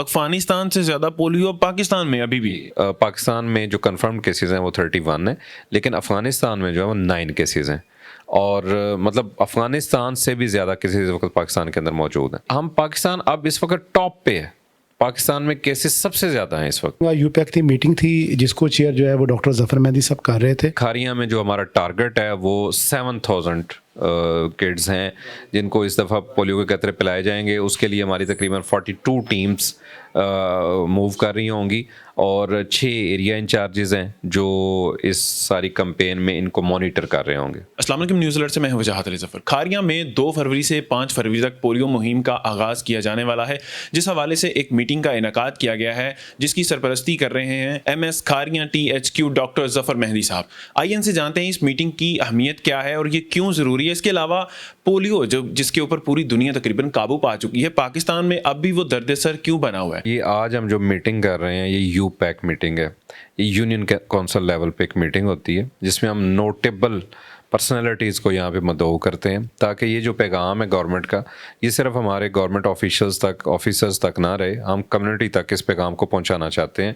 افغانستان سے زیادہ پولیو پاکستان میں ابھی بھی؟ پاکستان میں جو کنفرمڈ کیسز ہیں وہ 31 ہیں، لیکن افغانستان میں جو ہے وہ 9 کیسز ہیں، اور مطلب افغانستان سے بھی زیادہ کیسز اس وقت پاکستان کے اندر موجود ہیں۔ ہم پاکستان اب اس وقت ٹاپ پہ ہے، پاکستان میں کیسز سب سے زیادہ ہیں اس وقت۔ یو پیک کی میٹنگ تھی جس کو چیئر جو ہے وہ ڈاکٹر ظفر مہدی صاحب کر رہے تھے۔ کھاریاں میں جو ہمارا ٹارگٹ ہے وہ 7000 کڈز ہیں جن کو اس دفعہ پولیو کے قطرے پلائے جائیں گے۔ اس کے لیے ہماری تقریباً 42 ٹیمز موو کر رہی ہوں گی، اور 6 ایریا انچارجز ہیں جو اس ساری کمپین میں ان کو مانیٹر کر رہے ہوں گے۔ السلام علیکم، نیوز الرٹ سے میں ہوں وجاہت علی ظفر۔ کھاریاں میں 2 فروری سے 5 فروری تک پولیو مہم کا آغاز کیا جانے والا ہے، جس حوالے سے ایک میٹنگ کا انعقاد کیا گیا ہے جس کی سرپرستی کر رہے ہیں MS کھاریاں THQ ڈاکٹر ظفر مہدی صاحب۔ آئیے ان سے جانتے ہیں اس میٹنگ کی اہمیت کیا ہے اور یہ کیوں ضروری ہے۔ اس کے علاوہ پولیو جس کے اوپر پوری دنیا تقریباً قابو پا چکی ہے، پاکستان میں اب بھی وہ درد سر کیوں بنا ہوا ہے؟ یہ آج ہم جو میٹنگ کر رہے ہیں یہ یو پیک میٹنگ ہے، یہ یونین کونسل لیول پہ ایک میٹنگ ہوتی ہے جس میں ہم نوٹیبل پرسنالٹیز کو یہاں پہ مدعو کرتے ہیں تاکہ یہ جو پیغام ہے گورنمنٹ کا یہ صرف ہمارے گورنمنٹ آفیسرز تک نہ رہے، ہم کمیونٹی تک اس پیغام کو پہنچانا چاہتے ہیں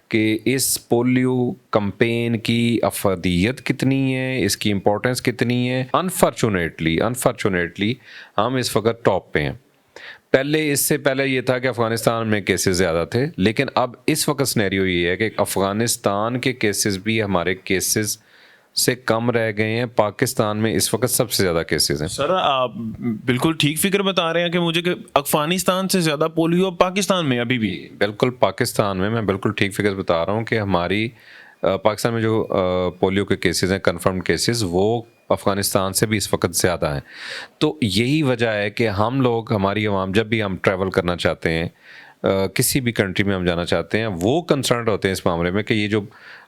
کہ اس پولیو کمپین کی افادیت کتنی ہے، اس کی امپورٹنس کتنی ہے۔ انفارچونیٹلی ہم اس وقت ٹاپ پہ ہیں۔ اس سے پہلے یہ تھا کہ افغانستان میں کیسز زیادہ تھے، لیکن اب اس وقت سینیریو یہ ہے کہ افغانستان کے کیسز بھی ہمارے کیسز سے کم رہ گئے ہیں۔ پاکستان میں اس وقت سب سے زیادہ کیسز ہیں۔ سر آپ بالکل ٹھیک فکر بتا رہے ہیں کہ مجھے کہ افغانستان سے زیادہ پولیو پاکستان میں ابھی بھی؟ بالکل پاکستان میں بالکل ٹھیک فکر بتا رہا ہوں کہ ہماری پاکستان میں جو پولیو کے کیسز ہیں، کنفرمڈ کیسز، وہ افغانستان سے بھی اس وقت زیادہ ہیں۔ تو یہی وجہ ہے کہ ہم لوگ، ہماری عوام، جب بھی ہم ٹریول کرنا چاہتے ہیں، کسی بھی کنٹری میں ہم جانا چاہتے ہیں، وہ کنسرنڈ ہوتے ہیں اس معاملے میں کہ یہ جو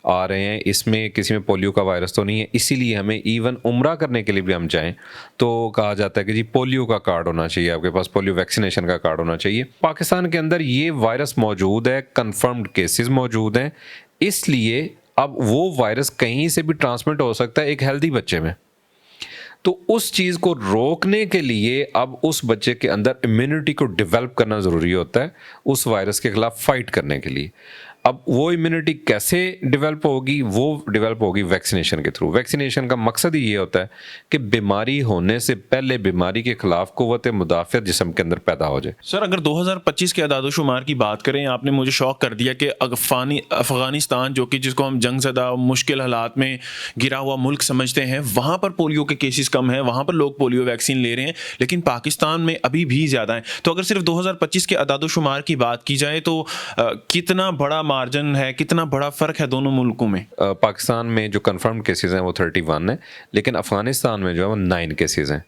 آ رہے ہیں اس میں کسی میں پولیو کا وائرس تو نہیں ہے۔ اسی لیے ہمیں ایون عمرہ کرنے کے لیے بھی ہم جائیں تو کہا جاتا ہے کہ جی پولیو کا کارڈ ہونا چاہیے، آپ کے پاس پولیو ویکسینیشن کا کارڈ ہونا چاہیے۔ پاکستان کے اندر یہ وائرس موجود ہے، کنفرمڈ کیسز موجود ہیں، اس لیے اب وہ وائرس کہیں سے بھی ٹرانسمٹ ہو سکتا ہے ایک ہیلدی بچے میں۔ تو اس چیز کو روکنے کے لیے اب اس بچے کے اندر امیونٹی کو ڈیولپ کرنا ضروری ہوتا ہے اس وائرس کے خلاف فائٹ کرنے کے لیے۔ اب وہ امیونٹی کیسے ڈیولپ ہوگی؟ وہ ڈیولپ ہوگی ویکسینیشن کے تھرو۔ ویکسینیشن کا مقصد ہی یہ ہوتا ہے کہ بیماری ہونے سے پہلے بیماری کے خلاف قوت مدافعت جسم کے اندر پیدا ہو جائے۔ سر اگر 2025 کے اعداد و شمار کی بات کریں، آپ نے مجھے شوق کر دیا کہ افغانستان جو کہ جس کو ہم جنگ زدہ مشکل حالات میں گرا ہوا ملک سمجھتے ہیں، وہاں پر پولیو کے کیسز کم ہیں، وہاں پر لوگ پولیو ویکسین لے رہے ہیں، لیکن پاکستان میں ابھی بھی زیادہ ہیں۔ تو اگر صرف 2025 کے اعداد و شمار کی بات کی جائے تو کتنا بڑا مارجن ہے، کتنا بڑا فرق ہے دونوں ملکوں میں؟ پاکستان میں جو کنفرمڈ کیسز ہیں وہ 31 ہیں، لیکن افغانستان میں جو ہے وہ 9 کیسز ہیں،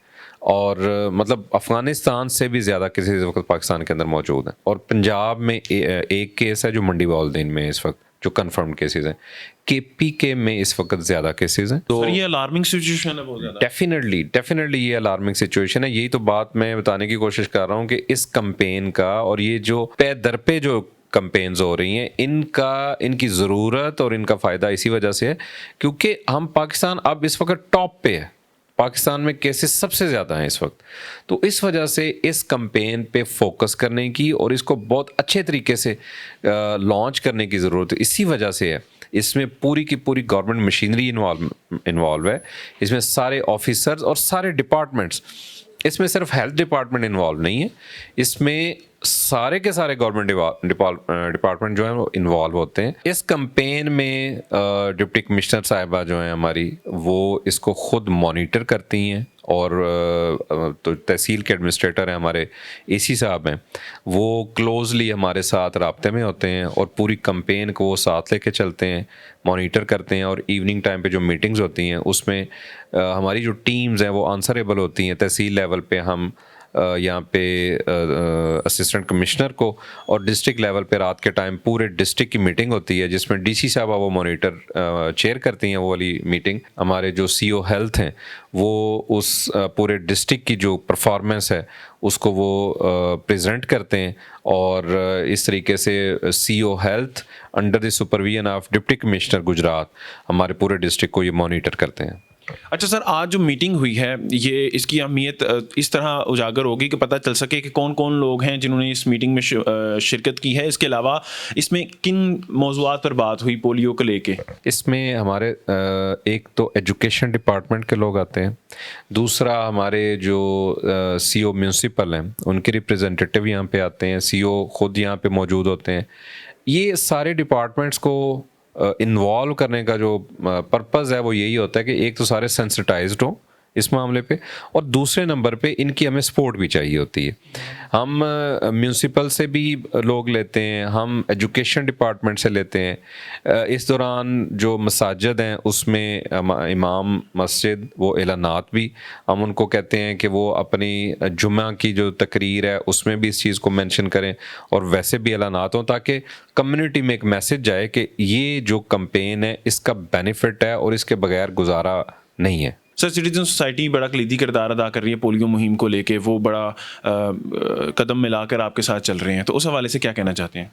اور مطلب افغانستان سے بھی زیادہ کیسز اس وقت پاکستان کے اندر موجود ہیں۔ اور پنجاب میں ایک کیس ہے جو منڈی والدین میں اس وقت جو کنفرمڈ کیسز ہیں۔ KPK میں اس وقت زیادہ کیسز ہیں۔ تو یہ الارمنگ سچویشن ہے بہت زیادہ۔ ڈیفینیٹلی یہ الارمنگ سچویشن ہے۔ یہی تو بات میں بتانے کی کوشش کر رہا ہوں کہ اس کمپین کا، اور یہ جو پے در پہ جو کمپینز ہو رہی ہیں، ان کی ضرورت اور ان کا فائدہ اسی وجہ سے ہے کیونکہ ہم پاکستان اب اس وقت ٹاپ پہ ہے، پاکستان میں کیسز سب سے زیادہ ہیں اس وقت۔ تو اس وجہ سے اس کمپین پہ فوکس کرنے کی اور اس کو بہت اچھے طریقے سے لانچ کرنے کی ضرورت ہے۔ اسی وجہ سے ہے، اس میں پوری کی پوری گورنمنٹ مشینری انوالو ہے، اس میں سارے آفیسرز اور سارے ڈپارٹمنٹس، اس میں صرف ہیلتھ ڈپارٹمنٹ انوالو نہیں ہے، اس میں سارے کے سارے گورنمنٹ ڈپارٹمنٹ جو ہیں وہ انوالو ہوتے ہیں۔ اس کمپین میں ڈپٹی کمشنر صاحبہ جو ہیں ہماری، وہ اس کو خود مانیٹر کرتی ہیں، اور تو تحصیل کے ایڈمنسٹریٹر ہیں ہمارے AC صاحب ہیں، وہ کلوزلی ہمارے ساتھ رابطے میں ہوتے ہیں اور پوری کمپین کو وہ ساتھ لے کے چلتے ہیں، مانیٹر کرتے ہیں، اور ایوننگ ٹائم پہ جو میٹنگز ہوتی ہیں اس میں ہماری جو ٹیمز ہیں وہ آنسریبل ہوتی ہیں۔ تحصیل لیول پہ ہم یہاں پہ اسسٹنٹ کمشنر کو، اور ڈسٹرکٹ لیول پہ رات کے ٹائم پورے ڈسٹرکٹ کی میٹنگ ہوتی ہے جس میں DC صاحبہ وہ مانیٹر چیئر کرتی ہیں وہ والی میٹنگ۔ ہمارے جو CO ہیلتھ ہیں وہ اس پورے ڈسٹرکٹ کی جو پرفارمنس ہے اس کو وہ پریزنٹ کرتے ہیں، اور اس طریقے سے CO health under the supervision of deputy commissioner Gujarat ہمارے پورے ڈسٹرکٹ کو یہ مانیٹر کرتے ہیں۔ اچھا سر، آج جو میٹنگ ہوئی ہے یہ اس کی اہمیت اس طرح اجاگر ہوگی کہ پتہ چل سکے کہ کون کون لوگ ہیں جنہوں نے اس میٹنگ میں شرکت کی ہے. اس کے علاوہ اس میں کن موضوعات پر بات ہوئی پولیو کو لے کے؟ اس میں ہمارے ایک تو ایجوکیشن ڈپارٹمنٹ کے لوگ آتے ہیں، دوسرا ہمارے جو سی او میونسپل ہیں ان کے ریپریزنٹیٹیو یہاں پہ آتے ہیں، سی او خود یہاں پہ موجود ہوتے ہیں. یہ سارے ڈپارٹمنٹس کو انوالو کرنے کا جو پرپز ہے وہ یہی ہوتا ہے کہ ایک تو سارے سینسٹائزڈ ہوں اس معاملے پہ، اور دوسرے نمبر پہ ان کی ہمیں سپورٹ بھی چاہیے ہوتی ہے. ہم میونسپل سے بھی لوگ لیتے ہیں، ہم ایجوکیشن ڈپارٹمنٹ سے لیتے ہیں. اس دوران جو مساجد ہیں اس میں امام مسجد وہ اعلانات بھی ہم ان کو کہتے ہیں کہ وہ اپنی جمعہ کی جو تقریر ہے اس میں بھی اس چیز کو مینشن کریں، اور ویسے بھی اعلانات ہوں تاکہ کمیونٹی میں ایک میسج جائے کہ یہ جو کمپین ہے اس کا بینیفٹ ہے اور اس کے بغیر گزارا نہیں ہے. سر، سٹیزن سوسائٹی بڑا کلیدی کردار ادا کر رہی ہے پولیو مہم کو لے کے، وہ بڑا قدم ملا کر آپ کے ساتھ چل رہے ہیں، تو اس حوالے سے کیا کہنا چاہتے ہیں؟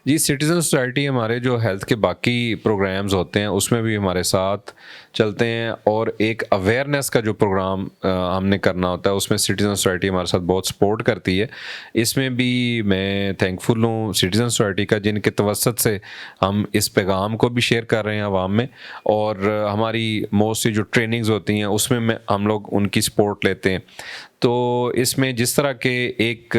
جی، سٹیزن سوسائٹی ہمارے جو ہیلتھ کے باقی پروگرامز ہوتے ہیں اس میں بھی ہمارے ساتھ چلتے ہیں، اور ایک اویئرنیس کا جو پروگرام ہم نے کرنا ہوتا ہے اس میں سٹیزن سوسائٹی ہمارے ساتھ بہت سپورٹ کرتی ہے. اس میں بھی میں تھینک فل ہوں سٹیزن سوسائٹی کا، جن کے توسط سے ہم اس پیغام کو بھی شیئر کر رہے ہیں عوام میں، اور ہماری موسٹلی جو ٹریننگز ہوتی ہیں اس میں ہم لوگ ان کی سپورٹ لیتے ہیں. تو اس میں جس طرح کے ایک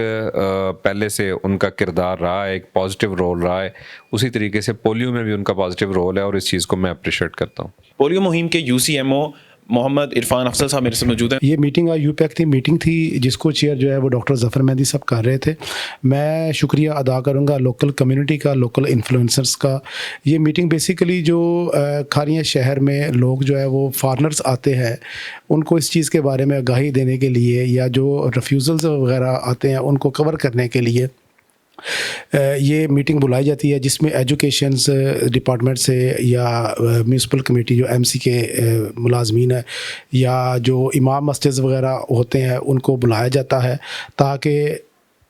پہلے سے ان کا کردار رہا ہے، ایک پازیٹیو رول رہا ہے، اسی طریقے سے پولیو میں بھی ان کا پازیٹیو رول ہے، اور اس چیز کو میں اپریشیٹ کرتا ہوں. پولیو مہم کے یو سی ایم او محمد عرفان افضل صاحب میرے سے موجود ہیں. یہ میٹنگ یو پیک کی میٹنگ تھی جس کو چیئر جو ہے وہ ڈاکٹر ظفر مہندی صاحب کر رہے تھے. میں شکریہ ادا کروں گا لوکل کمیونٹی کا، لوکل انفلوئنسرز کا. یہ میٹنگ بیسیکلی جو کھاریاں شہر میں لوگ جو ہے وہ فارنرز آتے ہیں ان کو اس چیز کے بارے میں آگاہی دینے کے لیے، یا جو ریفیوزلز وغیرہ آتے ہیں ان کو کور کرنے کے لیے یہ میٹنگ بلائی جاتی ہے، جس میں ایجوکیشنز ڈپارٹمنٹ سے یا میونسپل کمیٹی جو ایم سی کے ملازمین ہیں یا جو امام مسجد وغیرہ ہوتے ہیں ان کو بلایا جاتا ہے تاکہ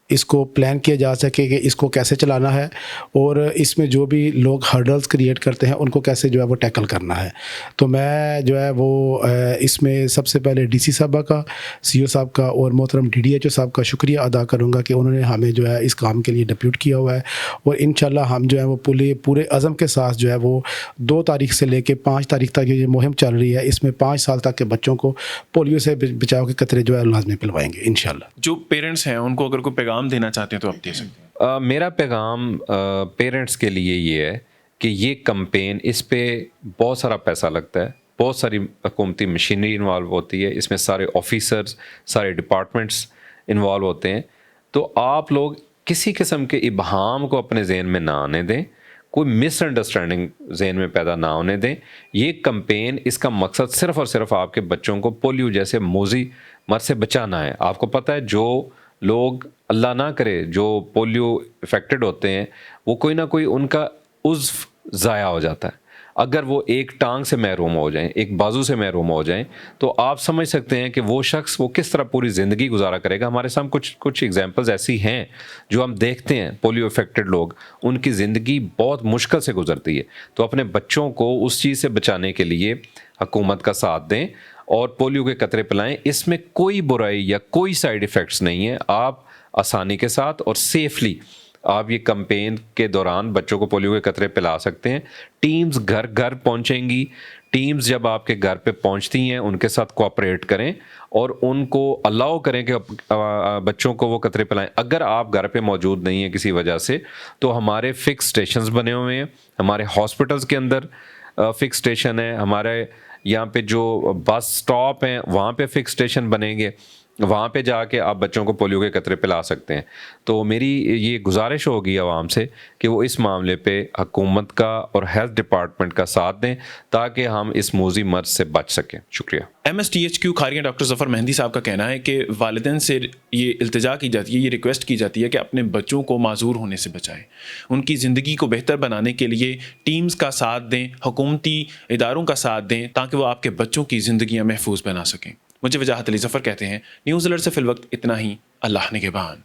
اس کو پلان کیا جا سکے کہ اس کو کیسے چلانا ہے، اور اس میں جو بھی لوگ ہرڈلز کریٹ کرتے ہیں ان کو کیسے جو ہے وہ ٹیکل کرنا ہے. تو میں جو ہے وہ اس میں سب سے پہلے ڈی سی صاحبہ کا، سی او صاحب کا اور محترم ڈی ڈی ایچ او صاحب کا شکریہ ادا کروں گا کہ انہوں نے ہمیں جو ہے اس کام کے لیے ڈپیوٹ کیا ہوا ہے. اور انشاءاللہ ہم جو ہے وہ پورے عزم کے ساتھ جو ہے وہ 2 تاریخ سے لے کے 5 تاریخ تک یہ مہم چل رہی ہے. اس میں 5 سال تک کے بچوں کو پولیو سے بچاؤ کے قطرے جو ہے لازمی پلوائیں گے انشاءاللہ. جو پیرنٹس ہیں ان کو اگر کوئی پیغام دینا چاہتے ہیں تو آپ دے سکتے ہیں. میرا پیغام پیرنٹس کے لیے یہ ہے کہ یہ کمپین، اس پہ بہت سارا پیسہ لگتا ہے، بہت ساری حکومتی مشینری انوالو ہوتی ہے، اس میں سارے آفیسرز، سارے ڈپارٹمنٹس انوالو ہوتے ہیں. تو آپ لوگ کسی قسم کے ابہام کو اپنے ذہن میں نہ آنے دیں، کوئی مس انڈرسٹینڈنگ ذہن میں پیدا نہ ہونے دیں. یہ کمپین، اس کا مقصد صرف اور صرف آپ کے بچوں کو پولیو جیسے موذی مرض سے بچانا ہے. آپ کو پتہ ہے جو لوگ اللہ نہ کرے جو پولیو افیکٹڈ ہوتے ہیں وہ کوئی نہ کوئی ان کا عضو ضائع ہو جاتا ہے. اگر وہ ایک ٹانگ سے محروم ہو جائیں، ایک بازو سے محروم ہو جائیں، تو آپ سمجھ سکتے ہیں کہ وہ شخص وہ کس طرح پوری زندگی گزارا کرے گا. ہمارے سامنے کچھ ایگزامپلز ایسی ہیں جو ہم دیکھتے ہیں، پولیو افیکٹڈ لوگ، ان کی زندگی بہت مشکل سے گزرتی ہے. تو اپنے بچوں کو اس چیز سے بچانے کے لیے حکومت کا ساتھ دیں اور پولیو کے قطرے پلائیں. اس میں کوئی برائی یا کوئی سائیڈ ایفیکٹس نہیں ہیں. آپ آسانی کے ساتھ اور سیفلی آپ یہ کمپین کے دوران بچوں کو پولیو کے قطرے پلا سکتے ہیں. ٹیمز گھر گھر پہنچیں گی. ٹیمز جب آپ کے گھر پہ پہنچتی ہیں ان کے ساتھ کوآپریٹ کریں اور ان کو الاؤ کریں کہ بچوں کو وہ قطرے پلائیں. اگر آپ گھر پہ موجود نہیں ہیں کسی وجہ سے تو ہمارے فکس اسٹیشنز بنے ہوئے ہیں، ہمارے ہاسپٹلز کے اندر فکس اسٹیشن ہے، ہمارے یہاں پہ جو بس سٹاپ ہیں وہاں پہ فکس اسٹیشن بنیں گے، وہاں پہ جا کے آپ بچوں کو پولیو کے قطرے پلا سکتے ہیں. تو میری یہ گزارش ہوگی عوام سے کہ وہ اس معاملے پہ حکومت کا اور ہیلتھ ڈپارٹمنٹ کا ساتھ دیں تاکہ ہم اس موذی مرض سے بچ سکیں. شکریہ. MSTHQ کھاریاں ڈاکٹر ظفر مہندی صاحب کا کہنا ہے کہ والدین سے یہ التجا کی جاتی ہے، یہ ریکویسٹ کی جاتی ہے کہ اپنے بچوں کو معذور ہونے سے بچائیں، ان کی زندگی کو بہتر بنانے کے لیے ٹیمز کا ساتھ دیں، حکومتی اداروں کا ساتھ دیں تاکہ وہ آپ کے بچوں کی زندگیاں محفوظ بنا سکیں. مجھے وجاہت علی ظفر کہتے ہیں. نیوز الرٹ سے فی الوقت اتنا ہی. اللہ نگہبان.